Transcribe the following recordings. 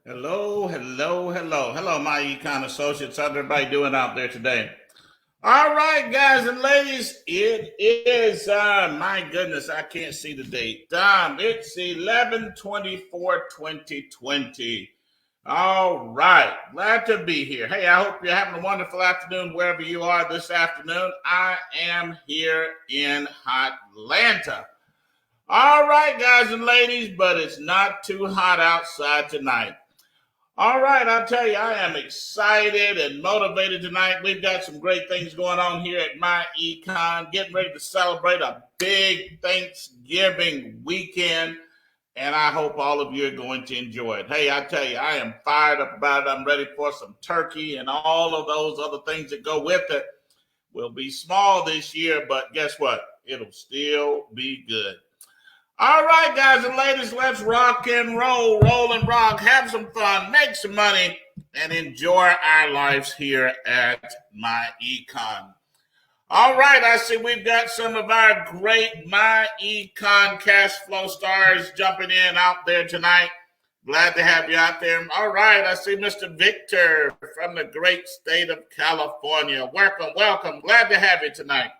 Hello, hello, hello. Hello, my econ associates. How's everybody doing out there today? All right, guys and ladies, it is, my goodness, I can't see the date. It's 11/24/2020. All right, glad to be here. Hey, I hope you're having a wonderful afternoon wherever you are this afternoon. I am here in Atlanta. All right, guys and ladies, but it's not too hot outside tonight. All right, I'll tell you, I am excited and motivated tonight. We've got some great things going on here at MyEcon, getting ready to celebrate a big Thanksgiving weekend, and I hope all of you are going to enjoy it. Hey, I tell you, I am fired up about it. I'm ready for some turkey and all of those other things that go with it. We'll be small this year, but guess what? It'll still be good. All right, guys and ladies, let's rock and roll and rock, have some fun, make some money, and enjoy our lives here at MyEcon. All right, I see we've got some of our great MyEcon cash flow stars jumping in out there tonight. Glad to have you out there. All right, I see Mr. Victor from the great state of California. Welcome. Glad to have you tonight.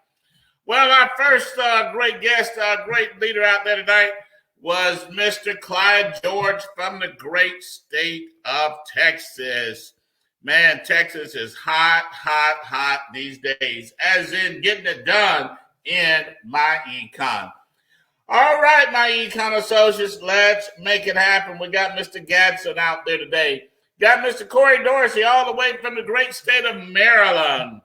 Well, our first great guest, great leader out there tonight was Mr. Clyde George from the great state of Texas. Man, Texas is hot these days, as in getting it done in MyEcon. All right, MyEcon associates, let's make it happen. We got Mr. Gadsden out there today. Got Mr. Corey Dorsey all the way from the great state of Maryland.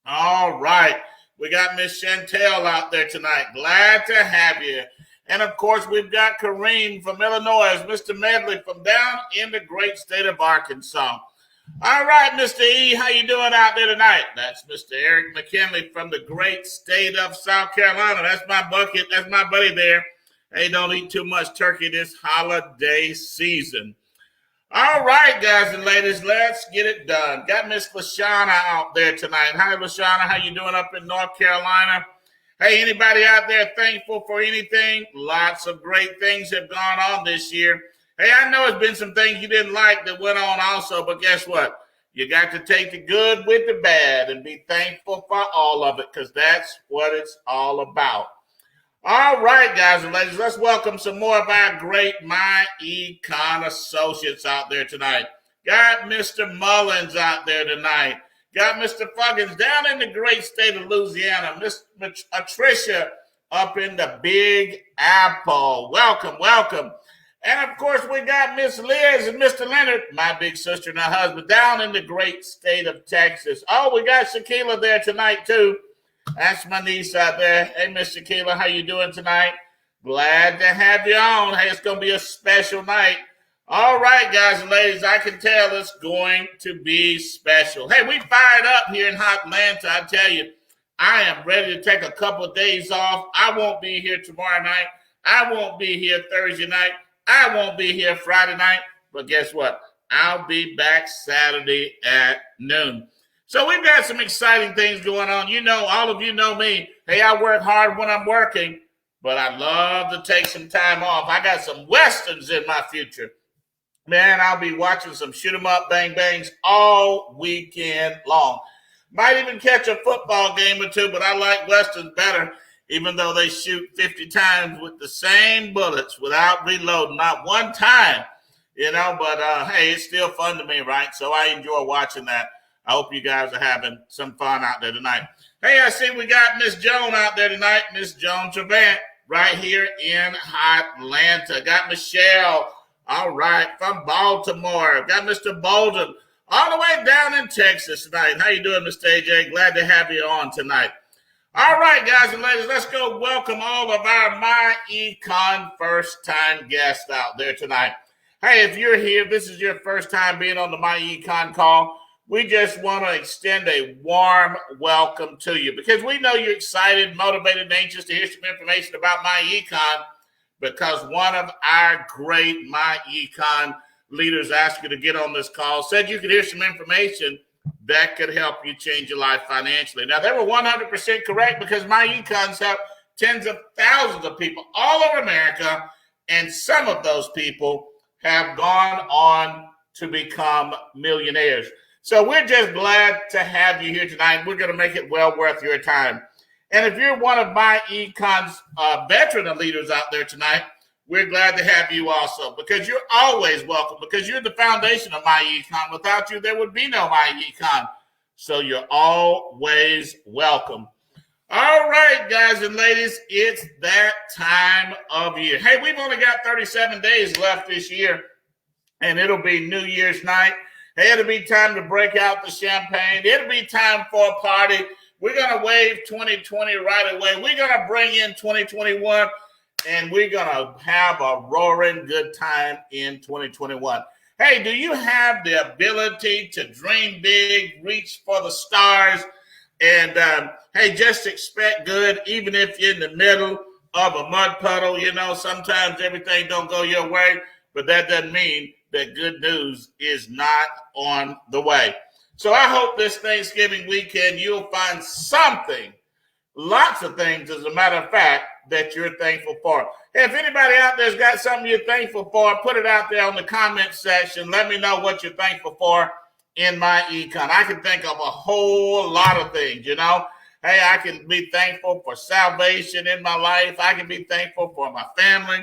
All right. We got Miss Chantel out there tonight. Glad to have you. And, of course, we've got Kareem from Illinois, Mr. Medley from down in the great state of Arkansas. All right, Mr. E, how you doing out there tonight? That's Mr. Eric McKinley from the great state of South Carolina. That's my bucket. That's my buddy there. Hey, don't eat too much turkey this holiday season. All right, guys and ladies, let's get it done. Got Miss LaShawna out there tonight. Hi, LaShawna. How you doing up in North Carolina? Hey, anybody out there thankful for anything? Lots of great things have gone on this year. Hey, I know it's been some things you didn't like that went on also, but guess what? You got to take the good with the bad and be thankful for all of it, because that's what it's all about. All right, guys and ladies, let's welcome some more of our great MyEcon associates out there tonight. Got Mr. Mullins out there tonight. Got Mr. Fuggins down in the great state of Louisiana. Miss Patricia up in the Big Apple. Welcome. And, of course, we got Miss Liz and Mr. Leonard, my big sister and her husband, down in the great state of Texas. Oh, we got Shaquila there tonight, too. That's my niece out there. Hey, Miss Shaquila, how you doing tonight? Glad to have you on. Hey, it's going to be a special night. All right, guys and ladies, I can tell it's going to be special. Hey, we fired up here in Atlanta. I tell you, I am ready to take a couple of days off. I won't be here tomorrow night. I won't be here Thursday night. I won't be here Friday night. But guess what? I'll be back Saturday at noon. So we've got some exciting things going on. You know, all of you know me. Hey, I work hard when I'm working, but I love to take some time off. I got some Westerns in my future. Man, I'll be watching some shoot 'em up bang bangs all weekend long. Might even catch a football game or two, but I like Westerns better, even though they shoot 50 times with the same bullets without reloading, not one time, you know, but hey, it's still fun to me, right? So I enjoy watching that. I hope you guys are having some fun out there tonight. Hey, I see we got Miss Joan out there tonight, Miss Joan Trevant, right here in Atlanta. Got Michelle, all right, from Baltimore. Got Mr. Bolden, all the way down in Texas tonight. How you doing, Mr. AJ? Glad to have you on tonight. All right, guys and ladies, let's go welcome all of our MyEcon first-time guests out there tonight. Hey, if you're here, this is your first time being on the MyEcon call, we just want to extend a warm welcome to you, because we know you're excited, motivated, and anxious to hear some information about MyEcon, because one of our great MyEcon leaders asked you to get on this call, said you could hear some information that could help you change your life financially. Now, they were 100% correct, because MyEcon's helped tens of thousands of people all over America, and some of those people have gone on to become millionaires. So we're just glad to have you here tonight. We're going to make it well worth your time. And if you're one of MyEcon's veteran leaders out there tonight, we're glad to have you also, because you're always welcome, because you're the foundation of MyEcon. Without you, there would be no MyEcon. So you're always welcome. All right, guys and ladies, it's that time of year. Hey, we've only got 37 days left this year, and it'll be New Year's night. Hey, it'll be time to break out the champagne. It'll be time for a party. We're going to wave 2020 right away. We're going to bring in 2021, and we're going to have a roaring good time in 2021. Hey, do you have the ability to dream big, reach for the stars, and hey, just expect good, even if you're in the middle of a mud puddle? You know, sometimes everything don't go your way, but that doesn't mean that good news is not on the way. So I hope this Thanksgiving weekend you'll find something, lots of things, as a matter of fact, that you're thankful for. Hey, if anybody out there's got something you're thankful for, put it out there on the comment section. Let me know what you're thankful for in MyEcon. I can think of a whole lot of things, you know. Hey, I can be thankful for salvation in my life. I can be thankful for my family,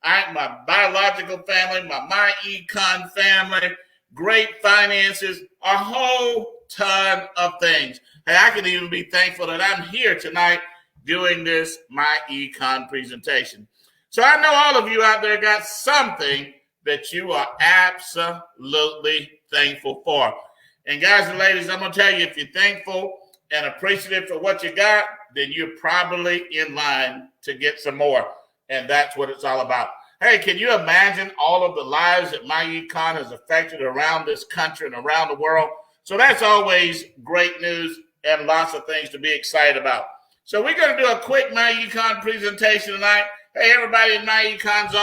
my biological family, my MyEcon family, great finances, a whole ton of things. Hey, I can even be thankful that I'm here tonight doing this MyEcon presentation. So I know all of you out there got something that you are absolutely thankful for. And guys and ladies, I'm going to tell you, if you're thankful and appreciative for what you got, then you're probably in line to get some more. And that's what it's all about. Hey, can you imagine all of the lives that MyEcon has affected around this country and around the world? So that's always great news and lots of things to be excited about. So we're going to do a quick MyEcon presentation tonight. Hey, everybody in MyEcon's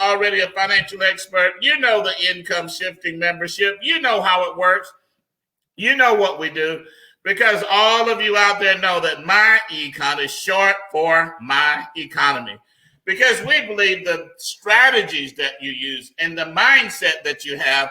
already a financial expert. You know the income shifting membership. You know how it works. You know what we do, because all of you out there know that MyEcon is short for My Economy, because we believe the strategies that you use and the mindset that you have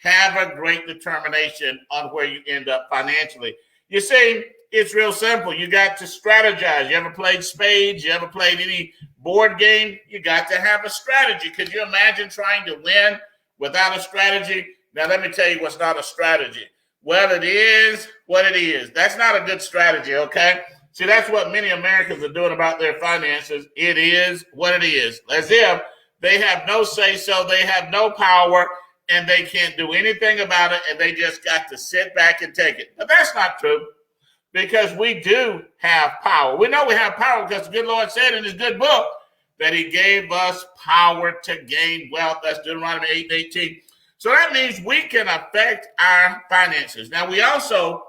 a great determination on where you end up financially. You see, it's real simple. You got to strategize. You ever played spades? You ever played any board game? You got to have a strategy. Could you imagine trying to win without a strategy? Now, let me tell you what's not a strategy. Well, it is what it is. That's not a good strategy, okay? See, that's what many Americans are doing about their finances. It is what it is. As if they have no say-so, they have no power, and they can't do anything about it, and they just got to sit back and take it. But that's not true, because we do have power. We know we have power because the good Lord said in his good book that he gave us power to gain wealth. That's Deuteronomy 8:18. So that means we can affect our finances. Now, we also,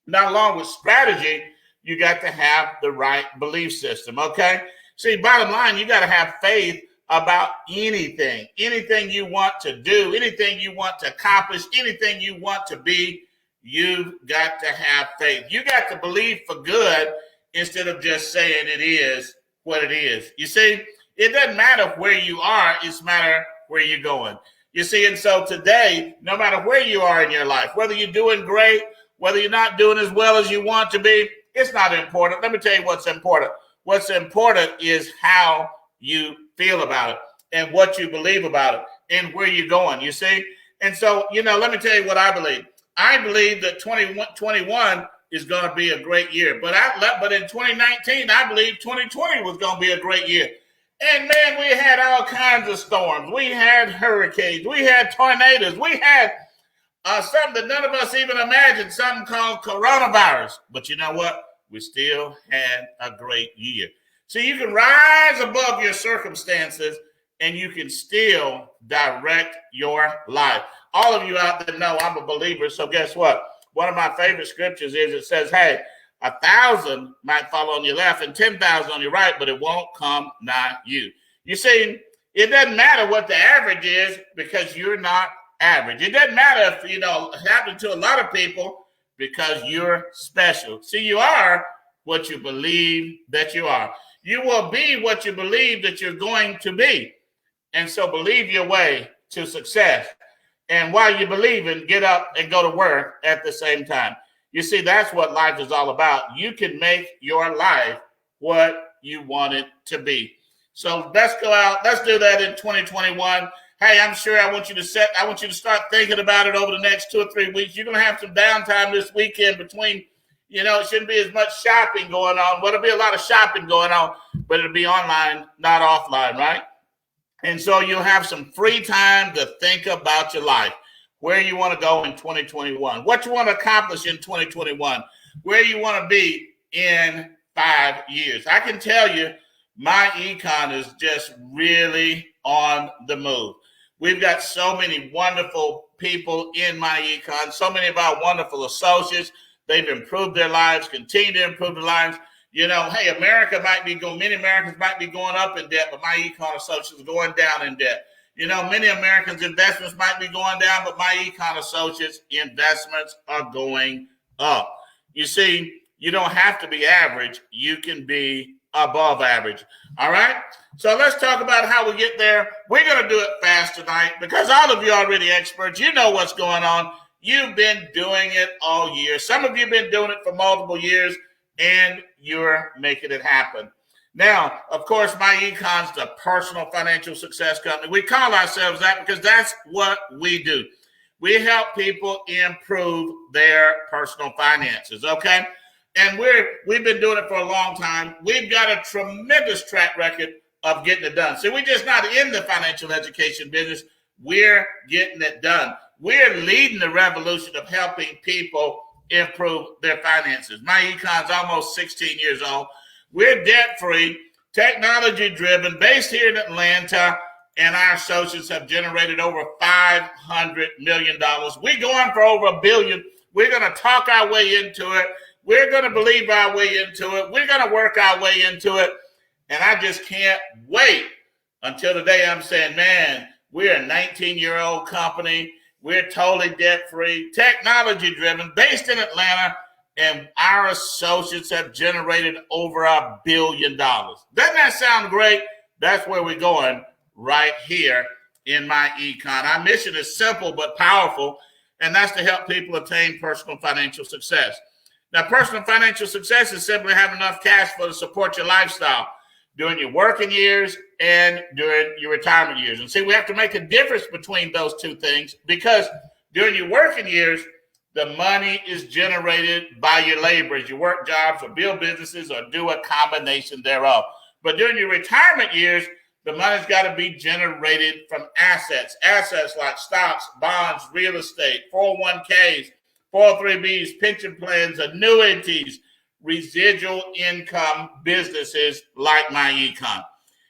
not along with strategy, you got to have the right belief system, okay? See, bottom line, you got to have faith about anything you want to do, anything you want to accomplish, anything you want to be. You've got to have faith. You got to believe for good instead of just saying it is what it is. You see, it doesn't matter where you are, it's matter where you're going. You see, and so today, no matter where you are in your life, whether you're doing great, whether you're not doing as well as you want to be, it's not important. Let me tell you what's important. What's important is how you feel about it and what you believe about it and where you're going, you see? And so, let me tell you what I believe. I believe that 2021 is going to be a great year. But in 2019, I believe 2020 was going to be a great year. And, man, we had all kinds of storms. We had hurricanes. We had tornadoes. We had something that none of us even imagined, something called coronavirus. But you know what? We still had a great year. So you can rise above your circumstances and you can still direct your life. All of you out there know I'm a believer. So guess what? One of my favorite scriptures is it says, hey, 1,000 might fall on your left and 10,000 on your right, but it won't come nigh you. You see, it doesn't matter what the average is because you're not average. It doesn't matter if, it happened to a lot of people because you're special. See, you are what you believe that you are. You will be what you believe that you're going to be. And so believe your way to success. And while you believe in, get up and go to work at the same time. You see, that's what life is all about. You can make your life what you want it to be. So let's go out. Let's do that in 2021. Hey, I'm sure I want you to start thinking about it over the next 2 or 3 weeks. You're going to have some downtime this weekend between, it shouldn't be as much shopping going on. Well, there'll be a lot of shopping going on, but it'll be online, not offline, right? And so you'll have some free time to think about your life, where you want to go in 2021, what you want to accomplish in 2021, where you want to be in 5 years. I can tell you, MyEcon is just really on the move. We've got so many wonderful people in MyEcon, so many of our wonderful associates. They've improved their lives, continue to improve their lives. Hey, many Americans might be going up in debt, but MyEcon associates are going down in debt. Many Americans' investments might be going down, but MyEcon associates' investments are going up. You see, you don't have to be average. You can be above average. All right? So let's talk about how we get there. We're going to do it fast tonight because all of you are already experts. You know what's going on. You've been doing it all year. Some of you have been doing it for multiple years, and you're making it happen. Now, of course, MyEcon's the personal financial success company. We call ourselves that because that's what we do. We help people improve their personal finances, okay? And we've been doing it for a long time. We've got a tremendous track record of getting it done. So we're just not in the financial education business. We're getting it done. We're leading the revolution of helping people improve their finances. MyEcon's almost 16 years old. We're debt-free, technology-driven, based here in Atlanta, and our associates have generated over $500 million. We're going for over $1 billion. We're going to talk our way into it. We're going to believe our way into it. We're going to work our way into it. And I just can't wait until the day I'm saying, man, we're a 19-year-old company. We're totally debt-free, technology-driven, based in Atlanta, and our associates have generated over $1 billion. Doesn't that sound great? That's where we're going right here in MyEcon. Our mission is simple but powerful, and that's to help people attain personal financial success. Now, personal financial success is simply having enough cash flow to support your lifestyle during your working years and during your retirement years. And see, we have to make a difference between those two things because during your working years, the money is generated by your labor as you work jobs or build businesses or do a combination thereof. But during your retirement years, the money's got to be generated from assets like stocks, bonds, real estate, 401ks, 403bs, pension plans, annuities, residual income businesses like MyEcon.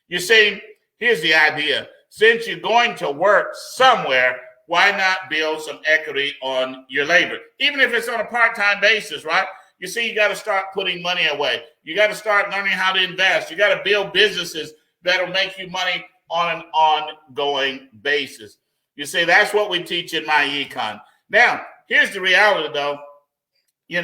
You see, here's the idea. Since you're going to work somewhere, why not build some equity on your labor? Even if it's on a part-time basis, right? You see, you got to start putting money away. You got to start learning how to invest. You got to build businesses that'll make you money on an ongoing basis. You see, that's what we teach in MyEcon. Now, here's the reality, though. We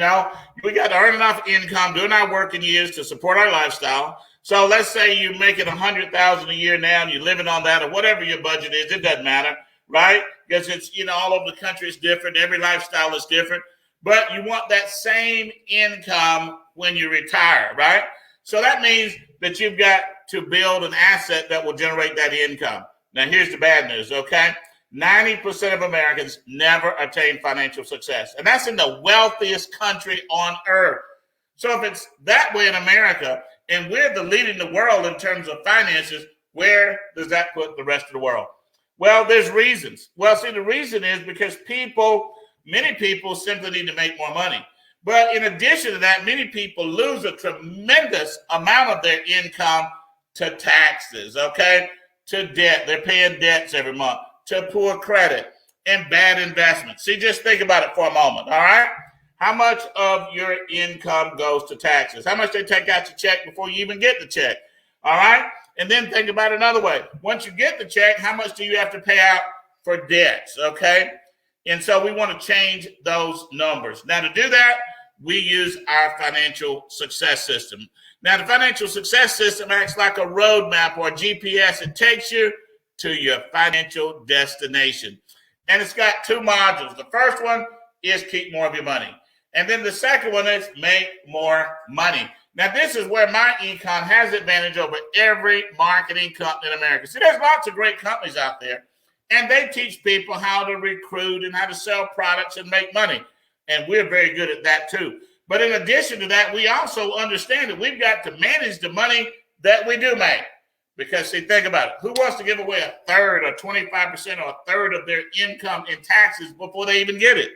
got to earn enough income during our working years to support our lifestyle. So let's say you're making $100,000 a year now and you're living on that or whatever your budget is. It doesn't matter, right? Because it's, all over the country is different. Every lifestyle is different. But you want that same income when you retire, right? So that means that you've got to build an asset that will generate that income. Now, here's the bad news, okay? 90% of Americans never attain financial success. And that's in the wealthiest country on earth. So if it's that way in America, and we're the lead in the world in terms of finances, where does that put the rest of the world? Well, there's reasons. Well, see, the reason is because many people simply need to make more money. But in addition to that, many people lose a tremendous amount of their income to taxes, okay? To debt. They're paying debts every month. To poor credit and bad investments. See, just think about it for a moment, all right? How much of your income goes to taxes? How much they take out your check before you even get the check, all right? And then think about it another way. Once you get the check, how much do you have to pay out for debts, okay? And so we want to change those numbers. Now, to do that, we use our financial success system. Now, the financial success system acts like a roadmap or a GPS. It takes you to your financial destination. And it's got two modules. The first one is keep more of your money. And then the second one is make more money. Now, this is where MyEcon has advantage over every marketing company in America. See, there's lots of great companies out there, and they teach people how to recruit and how to sell products and make money. And we're very good at that too. But in addition to that, we also understand that we've got to manage the money that we do make. Because, see, think about it. Who wants to give away a third or 25% or a third of their income in taxes before they even get it?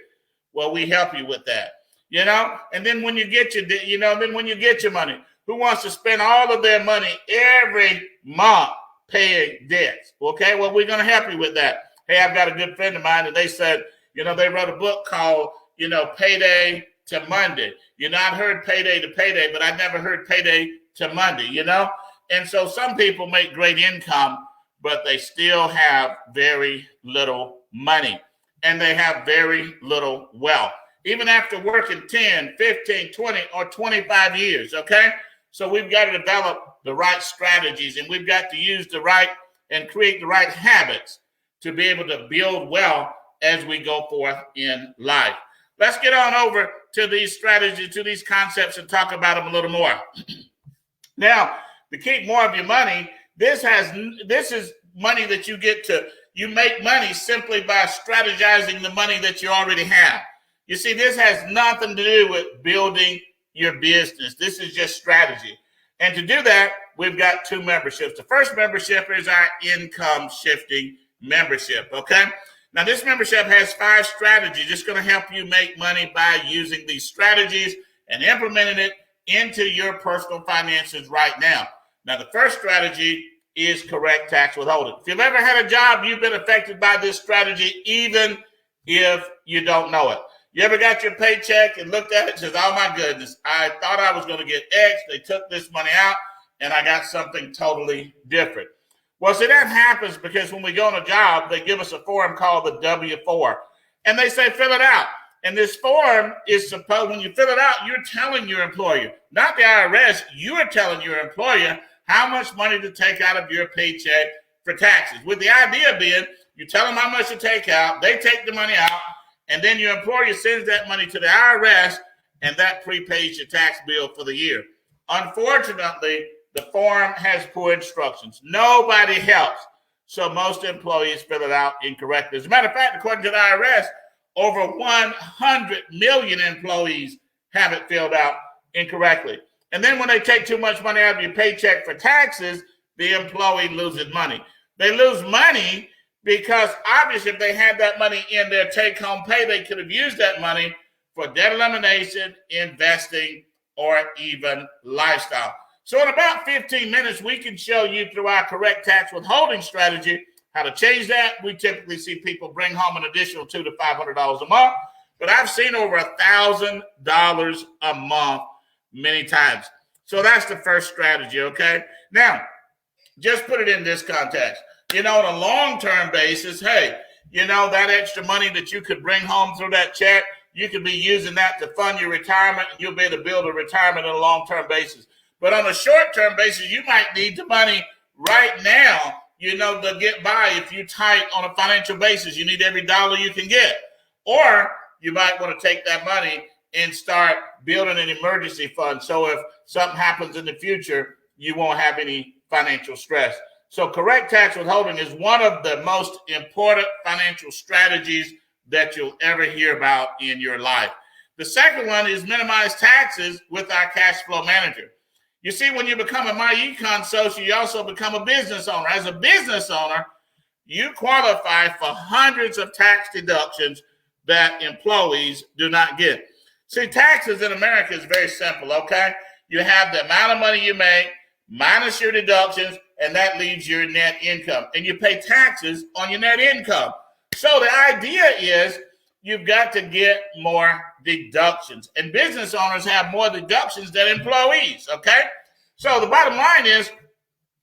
Well, we help you with that. And then when you get your money, who wants to spend all of their money every month paying debts? Okay, well, we're going to help you with that. Hey, I've got a good friend of mine, and they said, they wrote a book called, Payday to Monday. I'd heard payday to payday, but I never heard payday to Monday, And so some people make great income, but they still have very little money, and they have very little wealth. Even after working 10, 15, 20, or 25 years, okay? So we've got to develop the right strategies, and we've got to use the right and create the right habits to be able to build wealth as we go forth in life. Let's get on over to these strategies, to these concepts, and talk about them a little more. Now, to keep more of your money, this is money that you make money simply by strategizing the money that you already have. You see, this has nothing to do with building your business. This is just strategy. And to do that, we've got two memberships. The first membership is our income shifting membership, okay? Now, this membership has 5 strategies. It's going to help you make money by using these strategies and implementing it into your personal finances right now. Now, the first strategy is correct tax withholding. If you've ever had a job, you've been affected by this strategy, even if you don't know it. You ever got your paycheck and looked at it and says, oh my goodness, I thought I was going to get X. They took this money out and I got something totally different. Well, see, that happens because when we go on a job, they give us a form called the W-4 and they say, fill it out. And this form is supposed, when you fill it out, you're telling your employer, not the IRS, you are telling your employer how much money to take out of your paycheck for taxes. With the idea being, you tell them how much to take out, they take the money out, and then your employer sends that money to the IRS, and that prepays your tax bill for the year. Unfortunately, the form has poor instructions. Nobody helps, so most employees fill it out incorrectly. As a matter of fact, according to the IRS, over 100 million employees have it filled out incorrectly. And then when they take too much money out of your paycheck for taxes, the employee loses money. They lose money because obviously if they had that money in their take-home pay, they could have used that money for debt elimination, investing, or even lifestyle. So in about 15 minutes, we can show you through our correct tax withholding strategy how to change that. We typically see people bring home an additional $200 to $500 a month, but I've seen over $1,000 a month many times. So that's the first strategy, okay? Now, just put it in this context. On a long-term basis, hey, that extra money that you could bring home through that check, you could be using that to fund your retirement, and you'll be able to build a retirement on a long-term basis. But on a short-term basis, you might need the money right now, to get by. If you're tight on a financial basis, you need every dollar you can get. Or you might want to take that money and start building an emergency fund. So if something happens in the future, you won't have any financial stress. So correct tax withholding is one of the most important financial strategies that you'll ever hear about in your life. The second one is minimize taxes with our cash flow manager. You see, when you become a MyEcon associate, you also become a business owner. As a business owner, you qualify for hundreds of tax deductions that employees do not get. See, taxes in America is very simple, okay? You have the amount of money you make minus your deductions, and that leaves your net income. And you pay taxes on your net income. So the idea is you've got to get more deductions. And business owners have more deductions than employees, okay? So the bottom line is,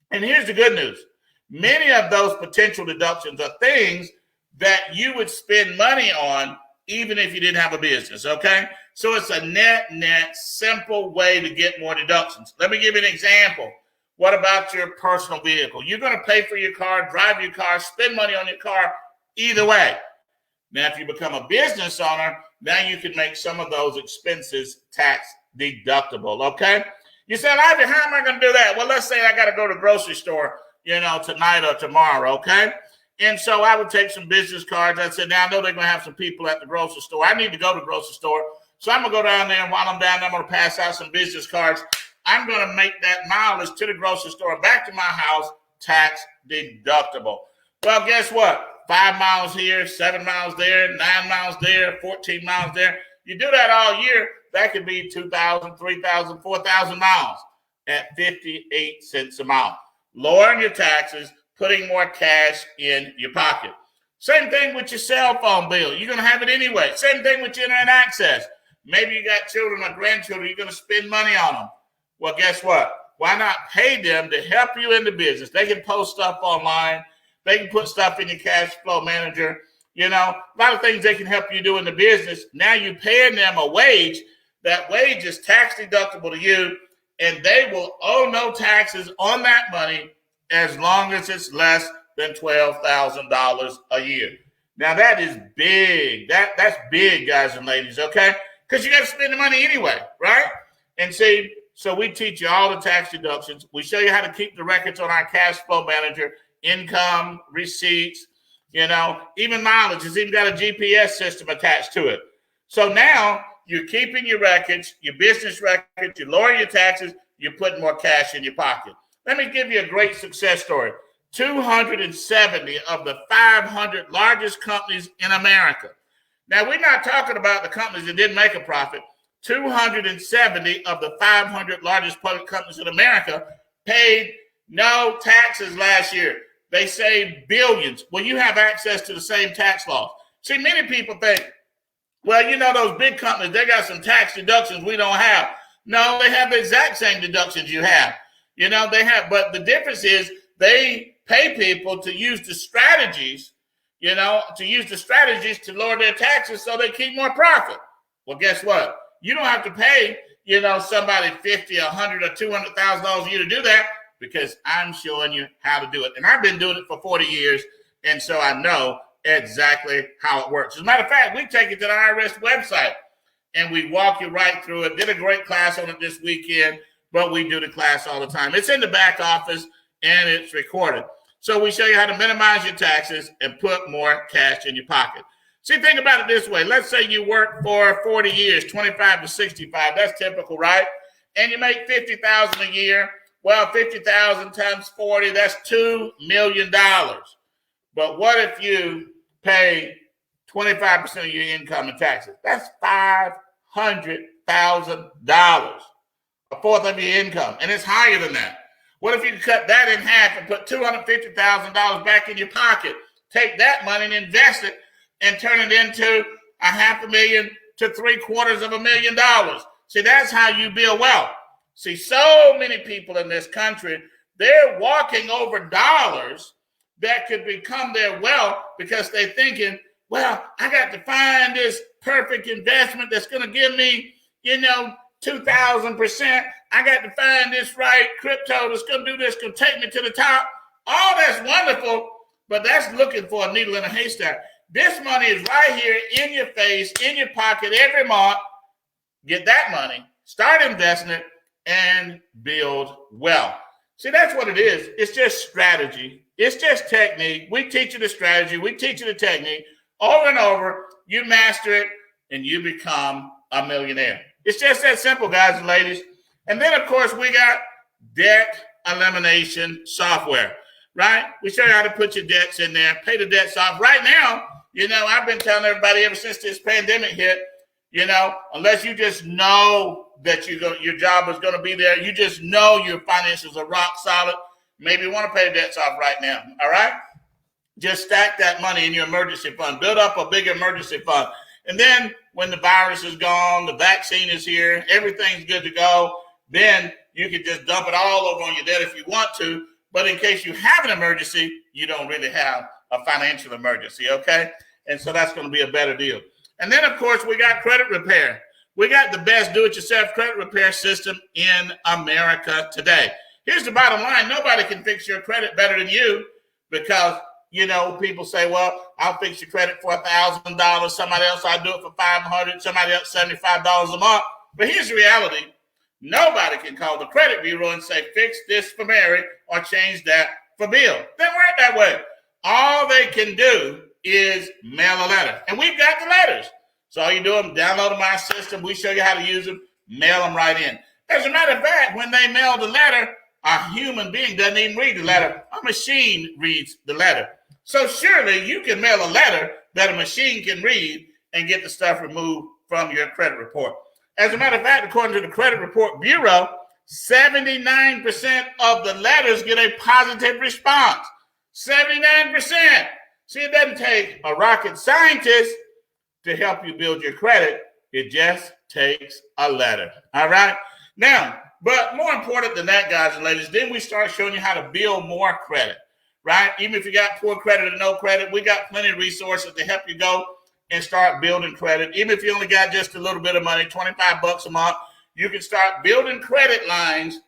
and here's the good news, many of those potential deductions are things that you would spend money on even if you didn't have a business, okay? So it's a net, simple way to get more deductions. Let me give you an example. What about your personal vehicle? You're going to pay for your car, drive your car, spend money on your car, either way. Now, if you become a business owner, now you can make some of those expenses tax deductible, okay? You said, Ivy, how am I going to do that? Well, let's say I got to go to the grocery store, tonight or tomorrow, okay? And so I would take some business cards. I said, now I know they're going to have some people at the grocery store. I need to go to the grocery store. So I'm going to go down there, and while I'm down there, I'm going to pass out some business cards. I'm going to make that mileage to the grocery store back to my house tax deductible. Well, guess what? 5 miles here, 7 miles there, 9 miles there, 14 miles there. You do that all year, that could be 2,000, 3,000, 4,000 miles at 58 cents a mile. Lowering your taxes, putting more cash in your pocket. Same thing with your cell phone bill. You're going to have it anyway. Same thing with your internet access. Maybe you got children or grandchildren. You're going to spend money on them. Well, guess what? Why not pay them to help you in the business? They can post stuff online. They can put stuff in your cash flow manager. A lot of things they can help you do in the business. Now you're paying them a wage. That wage is tax deductible to you, and they will owe no taxes on that money as long as it's less than $12,000 a year. Now that is big. That's big, guys and ladies, okay? Because you got to spend the money anyway, right? And see, so we teach you all the tax deductions. We show you how to keep the records on our cash flow manager, income, receipts, even mileage. It's even got a GPS system attached to it. So now you're keeping your records, your business records, you lower your taxes, you're putting more cash in your pocket. Let me give you a great success story. 270 of the 500 largest companies in America. Now, we're not talking about the companies that didn't make a profit. 270 of the 500 largest public companies in America paid no taxes last year. They saved billions. Well, you have access to the same tax laws. See, many people think, well, those big companies, they got some tax deductions we don't have. No, they have the exact same deductions you have. They have, but the difference is they pay people to use the strategies, to lower their taxes so they keep more profit. Well, guess what? You don't have to pay, somebody $50, $100, or $200,000 a year to do that, because I'm showing you how to do it. And I've been doing it for 40 years, and so I know exactly how it works. As a matter of fact, we take it to the IRS website, and we walk you right through it. Did a great class on it this weekend, but we do the class all the time. It's in the back office, and it's recorded. So we show you how to minimize your taxes and put more cash in your pocket. See, think about it this way. Let's say you work for 40 years, 25 to 65. That's typical, right? And you make $50,000 a year. Well, 50,000 times 40, that's $2 million. But what if you pay 25% of your income in taxes? That's $500,000, a fourth of your income, and it's higher than that. What if you could cut that in half and put $250,000 back in your pocket, take that money and invest it, and turn it into $500,000 to $750,000? See, that's how you build wealth. See, so many people in this country, they're walking over dollars that could become their wealth because they're thinking, well, I got to find this perfect investment that's going to give me, 2,000%. I got to find this right crypto that's going to do this, going to take me to the top. All that's wonderful, but that's looking for a needle in a haystack. This money is right here in your face, in your pocket every month. Get that money, start investing it, and build wealth. See, that's what it is. It's just strategy. It's just technique. We teach you the strategy. We teach you the technique. Over and over, you master it, and you become a millionaire. It's just that simple, guys and ladies. And then, of course, we got debt elimination software, right? We show you how to put your debts in there, pay the debts off. Right now, I've been telling everybody ever since this pandemic hit, unless you just know that your job is going to be there, you just know your finances are rock solid, maybe you want to pay the debts off right now, all right? Just stack that money in your emergency fund. Build up a big emergency fund. And then when the virus is gone, the vaccine is here, everything's good to go, then you can just dump it all over on your debt if you want to. But in case you have an emergency, you don't really have a financial emergency, okay? And so that's going to be a better deal. And then, of course, we got credit repair. We got the best do-it-yourself credit repair system in America today. Here's the bottom line. Nobody can fix your credit better than you because, people say, well, I'll fix your credit for $1,000. Somebody else, I'll do it for $500. Somebody else, $75 a month. But here's the reality. Nobody can call the credit bureau and say, fix this for Mary or change that for Bill. They work that way. All they can do is mail a letter. And we've got the letters. So all you do is download them our system. We show you how to use them. Mail them right in. As a matter of fact, when they mail the letter, a human being doesn't even read the letter. A machine reads the letter. So surely you can mail a letter that a machine can read and get the stuff removed from your credit report. As a matter of fact, according to the Credit Report Bureau, 79% of the letters get a positive response. 79%. See, it doesn't take a rocket scientist to help you build your credit. It just takes a letter. All right? Now, but more important than that, guys and ladies, then we start showing you how to build more credit, right? Even if you got poor credit or no credit, we got plenty of resources to help you go and start building credit. Even if you only got just a little bit of money, $25 a month, you can start building credit lines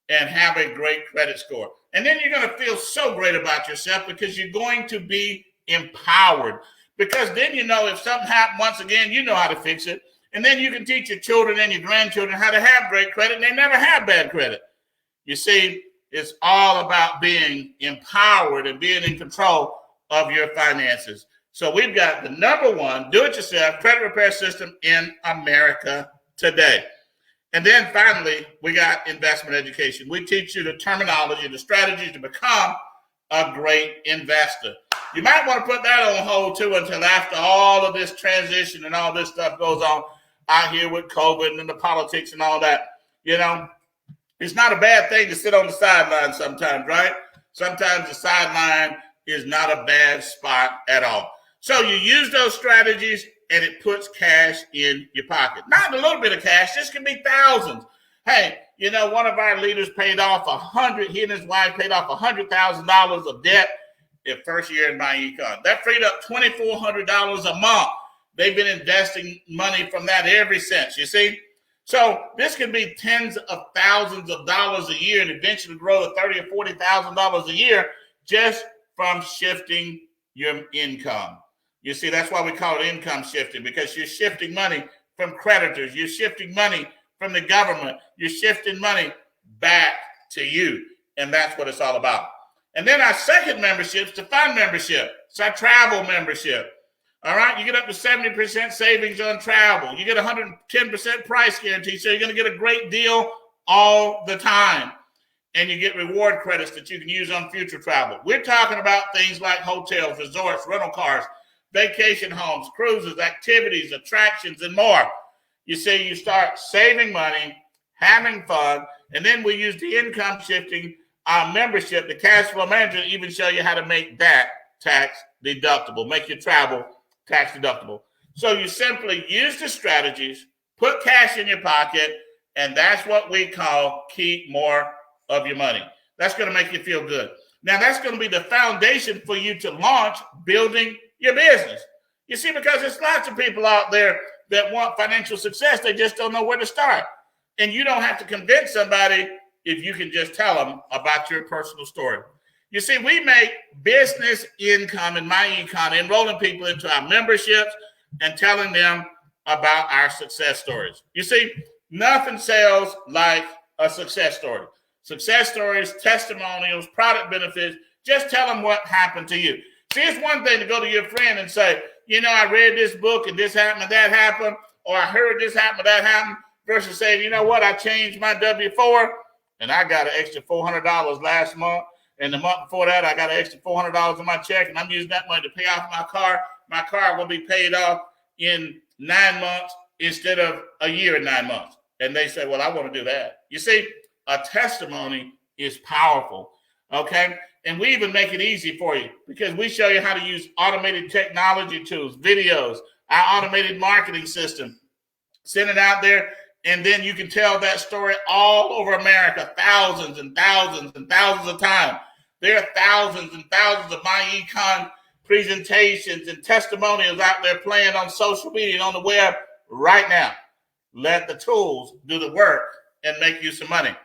and have a great credit score. And then you're going to feel so great about yourself because you're going to be empowered. Because then if something happened once again, you know how to fix it. And then you can teach your children and your grandchildren how to have great credit, and they never have bad credit. You see, it's all about being empowered and being in control of your finances. So we've got the number one do-it-yourself credit repair system in America today. And then finally, we got investment education. We teach you the terminology, the strategies to become a great investor. You might want to put that on hold too until after all of this transition and all this stuff goes on out here with COVID and the politics and all that. It's not a bad thing to sit on the sideline sometimes, right? Sometimes the sideline is not a bad spot at all. So you use those strategies and it puts cash in your pocket. Not a little bit of cash. This can be thousands. Hey, one of our leaders paid off he and his wife paid off $100,000 of debt their first year in MyEcon. That freed up $2,400 a month. They've been investing money from that ever since, you see? So this can be tens of thousands of dollars a year and eventually grow to $30,000 or $40,000 a year just from shifting your income. You see, that's why we call it income shifting, because you're shifting money from creditors. You're shifting money from the government. You're shifting money back to you. And that's what it's all about. And then our second membership is the fund membership. It's our travel membership. All right, you get up to 70% savings on travel. You get 110% price guarantee, so you're going to get a great deal all the time. And you get reward credits that you can use on future travel. We're talking about things like hotels, resorts, rental cars, vacation homes, cruises, activities, attractions, and more. You see, you start saving money, having fun, and then we use the income shifting membership, the cash flow manager, to even show you how to make that tax deductible, make your travel tax deductible. So you simply use the strategies, put cash in your pocket, and that's what we call keep more of your money. That's going to make you feel good. Now, that's going to be the foundation for you to launch building your business. You see, because there's lots of people out there that want financial success. They just don't know where to start. And you don't have to convince somebody if you can just tell them about your personal story. You see, we make business income in MyEcon, enrolling people into our memberships and telling them about our success stories. You see, nothing sells like a success story. Success stories, testimonials, product benefits, just tell them what happened to you. See, it's one thing to go to your friend and say, I read this book and this happened and that happened, or I heard this happened and that happened, versus saying, you know what, I changed my W-4 and I got an extra $400 last month. And the month before that, I got an extra $400 in my check, and I'm using that money to pay off my car. My car will be paid off in 9 months instead of a year and 9 months. And they say, well, I want to do that. You see, a testimony is powerful, okay? And we even make it easy for you because we show you how to use automated technology tools, videos, our automated marketing system. Send it out there, and then you can tell that story all over America, thousands and thousands and thousands of times. There are thousands and thousands of MyEcon presentations and testimonials out there playing on social media and on the web right now. Let the tools do the work and make you some money.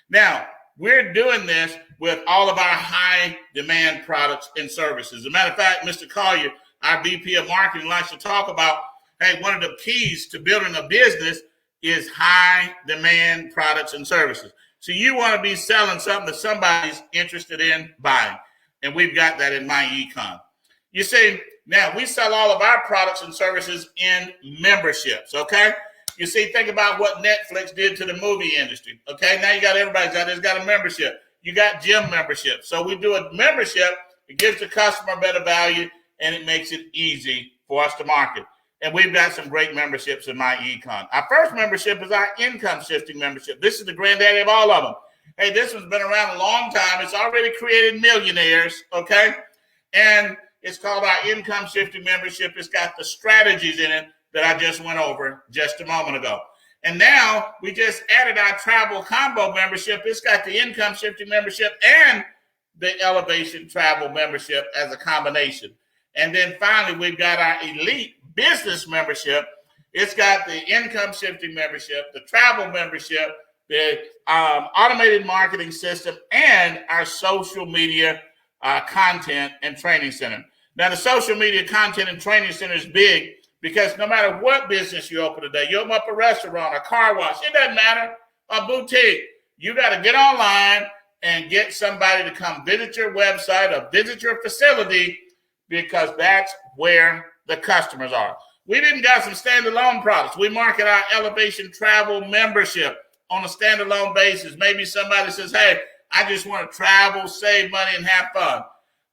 Now, we're doing this with all of our high demand products and services. As a matter of fact, Mr. Calle, our VP of Marketing, likes to talk about, hey, one of the keys to building a business is high demand products and services. So you want to be selling something that somebody's interested in buying. And we've got that in MyEcon. You see, now we sell all of our products and services in memberships, okay? You see, think about what Netflix did to the movie industry, okay? Now you got everybody's out there's got a membership. You got gym membership. So we do a membership. It gives the customer better value, and it makes it easy for us to market. And we've got some great memberships in MyEcon. Our first membership is our income shifting membership. This is the granddaddy of all of them. Hey, this one's been around a long time. It's already created millionaires, okay? And it's called our income shifting membership. It's got the strategies in it that I just went over just a moment ago. And now we just added our travel combo membership. It's got the income shifting membership and the elevation travel membership as a combination. And then finally, we've got our elite business membership. It's got the income shifting membership, the travel membership, the automated marketing system, and our social media content and training center. Now, the social media content and training center is big because no matter what business you open today, you open up a restaurant, a car wash, it doesn't matter, a boutique, you got to get online and get somebody to come visit your website or visit your facility because that's where the customers are. We've even got some standalone products. We market our Elevation Travel membership on a standalone basis. Maybe somebody says, hey, I just want to travel, save money, and have fun.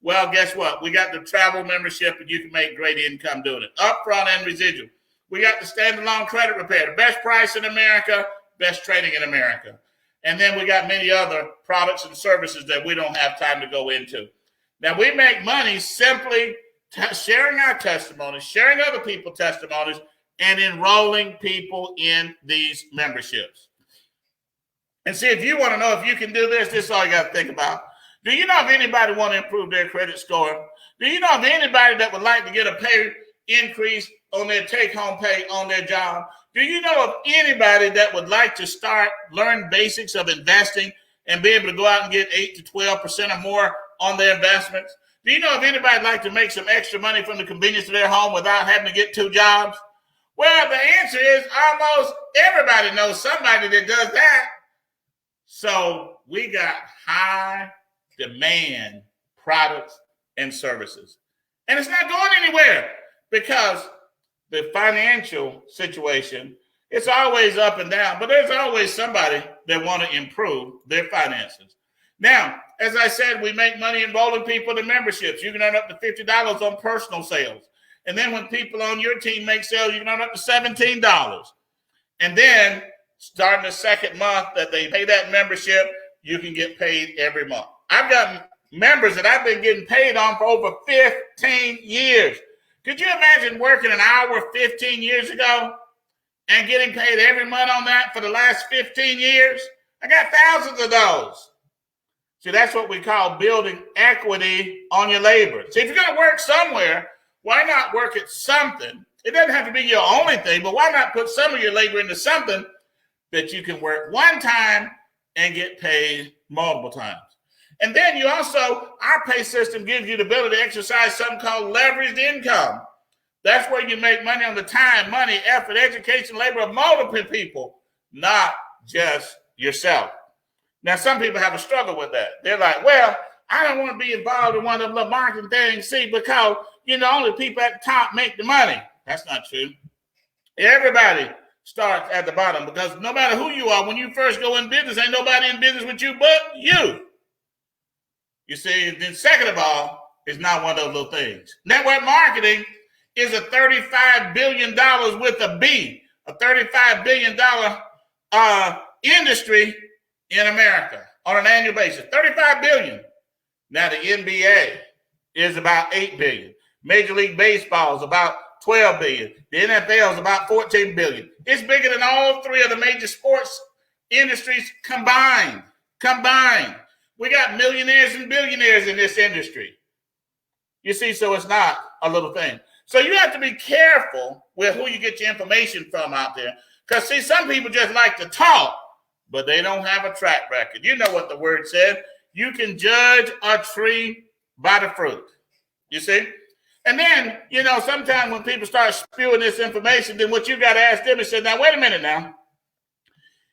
Well, guess what? We got the travel membership, and you can make great income doing it, upfront and residual. We got the standalone credit repair, the best price in America, best trading in America. And then we got many other products and services that we don't have time to go into. Now, we make money simply sharing our testimonies, sharing other people's testimonies, and enrolling people in these memberships. And see, if you want to know if you can do this, this is all you got to think about. Do you know if anybody want to improve their credit score? Do you know if anybody that would like to get a pay increase on their take-home pay on their job? Do you know of anybody that would like to learn basics of investing and be able to go out and get 8 to 12% or more on their investments? Do you know if anybody would like to make some extra money from the convenience of their home without having to get 2 jobs? Well, the answer is almost everybody knows somebody that does that. So we got high demand products and services. And it's not going anywhere because the financial situation, it's always up and down, but there's always somebody that want to improve their finances. Now, as I said, we make money enrolling people in memberships. You can earn up to $50 on personal sales. And then when people on your team make sales, you can earn up to $17. And then starting the second month that they pay that membership, you can get paid every month. I've got members that I've been getting paid on for over 15 years. Could you imagine working an hour 15 years ago and getting paid every month on that for the last 15 years? I got thousands of those. See, that's what we call building equity on your labor. See, if you're going to work somewhere, why not work at something? It doesn't have to be your only thing, but why not put some of your labor into something that you can work one time and get paid multiple times? And then you also, our pay system gives you the ability to exercise something called leveraged income. That's where you make money on the time, money, effort, education, labor of multiple people, not just yourself. Now, some people have a struggle with that. They're like, well, I don't want to be involved in one of the marketing things, see, because, only people at the top make the money. That's not true. Everybody starts at the bottom because no matter who you are, when you first go in business, ain't nobody in business with you but you. You see, then second of all, it's not one of those little things. Network marketing is a $35 billion with a B, a $35 billion industry in America on an annual basis, $35 billion. Now the NBA is about $8 billion. Major League Baseball is about $12 billion. The NFL is about $14 billion. It's bigger than all 3 of the major sports industries combined. We got millionaires and billionaires in this industry. You see, so it's not a little thing. So you have to be careful with who you get your information from out there. Because, see, some people just like to talk, but they don't have a track record. You know what the word said. You can judge a tree by the fruit. You see? And then, sometimes when people start spewing this information, then what you got to ask them is say, now, wait a minute now.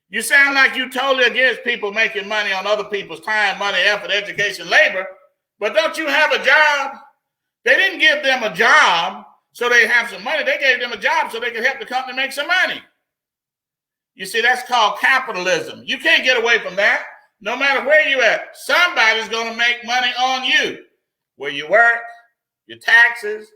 You sound like you totally against people making money on other people's time, money, effort, education, labor, but don't you have a job? They didn't give them a job so they have some money. They gave them a job so they could help the company make some money. You see, that's called capitalism. You can't get away from that. No matter where you at, somebody's going to make money on you. Where you work, your taxes,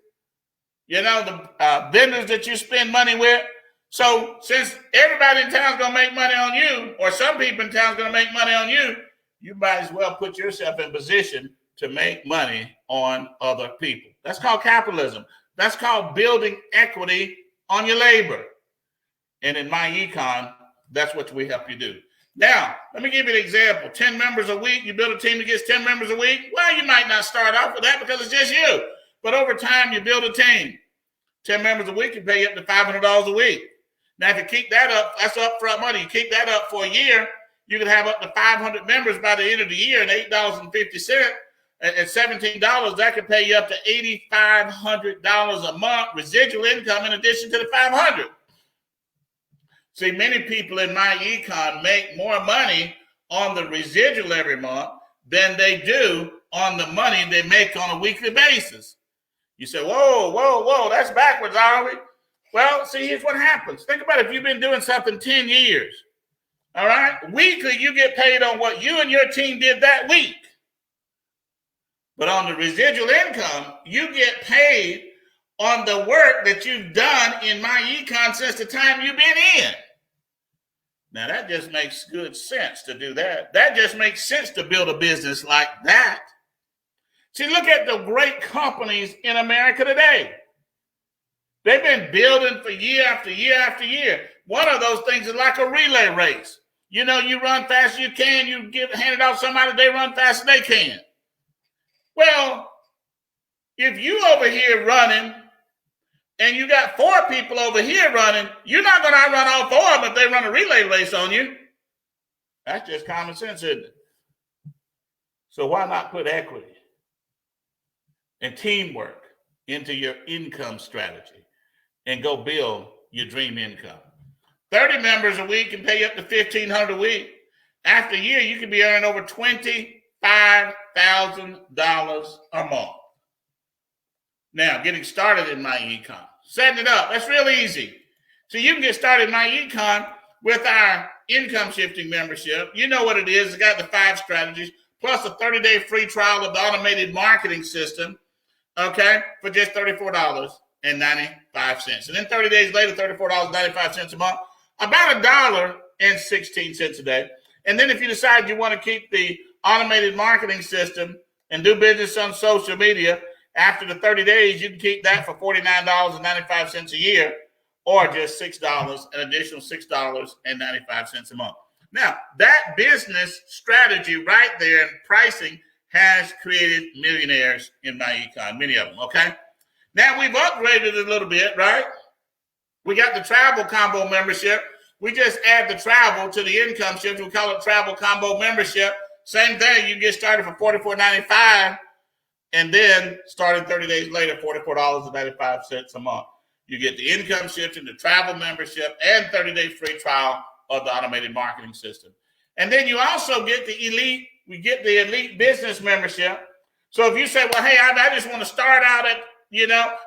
the vendors that you spend money with. So since everybody in town is going to make money on you, or some people in town is going to make money on you, you might as well put yourself in position to make money on other people. That's called capitalism. That's called building equity on your labor. And in MyEcon, that's what we help you do. Now, let me give you an example. 10 members a week. You build a team that gets 10 members a week. Well, you might not start off with that because it's just you. But over time, you build a team. 10 members a week, you pay up to $500 a week. Now, if you keep that up, that's upfront money. You keep that up for a year, you can have up to 500 members by the end of the year, and $8.50 at $17, that could pay you up to $8,500 a month residual income in addition to the $500. See, many people in MyEcon make more money on the residual every month than they do on the money they make on a weekly basis. You say, whoa, that's backwards, are we? Well, see, here's what happens. Think about it. If you've been doing something 10 years, all right? Weekly, you get paid on what you and your team did that week. But on the residual income, you get paid on the work that you've done in MyEcon since the time you've been in. Now, that just makes good sense to do that. That just makes sense to build a business like that. See, look at the great companies in America today. They've been building for year after year after year. One of those things is like a relay race. You run fast as you can, you hand it off to somebody, they run fast as they can. Well, if you over here running and you got 4 people over here running, you're not going to outrun all 4 of them if they run a relay race on you. That's just common sense, isn't it? So why not put equity and teamwork into your income strategy and go build your dream income? 30 members a week can pay you up to $1,500 a week. After a year, you can be earning over $25,000 a month. Now, getting started in MyEcon, setting it up, that's real easy. So you can get started in MyEcon with our income shifting membership. You know what it is. It's got the 5 strategies, plus a 30-day free trial of the automated marketing system, okay, for just $34.95. And then 30 days later, $34.95 a month, about $1.16 a day. And then if you decide you want to keep the automated marketing system and do business on social media, after the 30 days, you can keep that for $49.95 a year, or just $6, an additional $6.95 a month. Now, that business strategy right there and pricing has created millionaires in MyEcon, many of them, okay? Now, we've upgraded it a little bit, right? We got the travel combo membership. We just add the travel to the income shift. We call it travel combo membership. Same thing. You get started for $44.95, and then starting 30 days later, $44.95 a month. You get the income shift and the travel membership and 30-day free trial of the automated marketing system. And then you also get the elite. We get the elite business membership. So if you say, well, hey, I just want to start out at,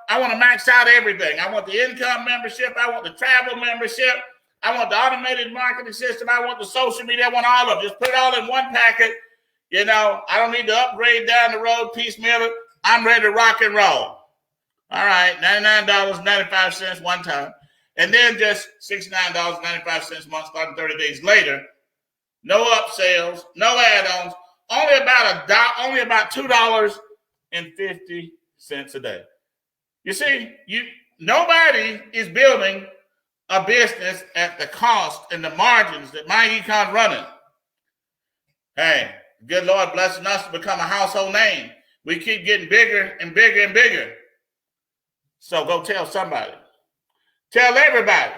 I want to max out everything. I want the income membership. I want the travel membership. I want the automated marketing system. I want the social media. I want all of it. Just put it all in one packet. I don't need to upgrade down the road, piecemeal it. I'm ready to rock and roll. All right, $99.95 one time. And then just $69.95 a month starting 30 days later. No upsells, no add-ons, only about $2.50 a day. You see, nobody is building a business at the cost and the margins that MyEcon running. Hey, good Lord blessing us to become a household name. We keep getting bigger and bigger and bigger. So go tell somebody. Tell everybody.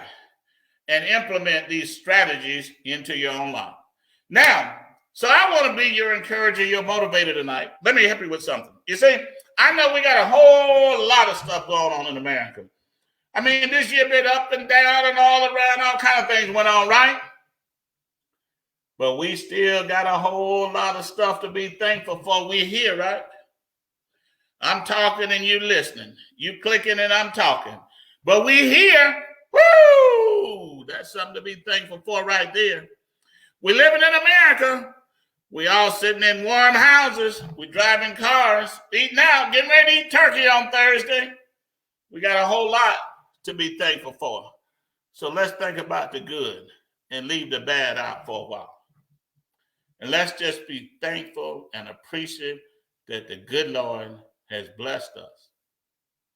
and implement these strategies into your own life. Now, so I want to be your encourager, your motivator tonight. Let me help you with something. You see, I know we got a whole lot of stuff going on in America. I mean, this year been up and down and all around, all kind of things went on, right? But we still got a whole lot of stuff to be thankful for. We're here, right? I'm talking and you listening. You clicking and I'm talking. But we here. Woo! That's something to be thankful for right there. We're living in America. We all sitting in warm houses. We driving cars, eating out, getting ready to eat turkey on Thursday. We got a whole lot to be thankful for. So let's think about the good and leave the bad out for a while. And let's just be thankful and appreciative that the good Lord has blessed us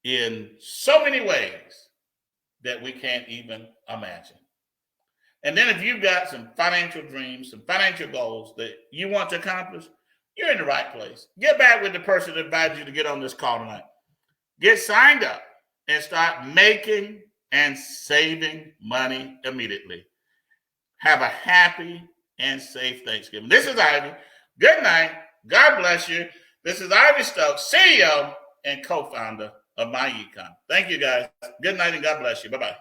in so many ways that we can't even imagine. And then if you've got some financial dreams, some financial goals that you want to accomplish, you're in the right place. Get back with the person that invited you to get on this call tonight. Get signed up and start making and saving money immediately. Have a happy and safe Thanksgiving. This is Ivy. Good night. God bless you. This is Ivy Stokes, CEO and co-founder of MyEcon. Thank you, guys. Good night and God bless you. Bye-bye.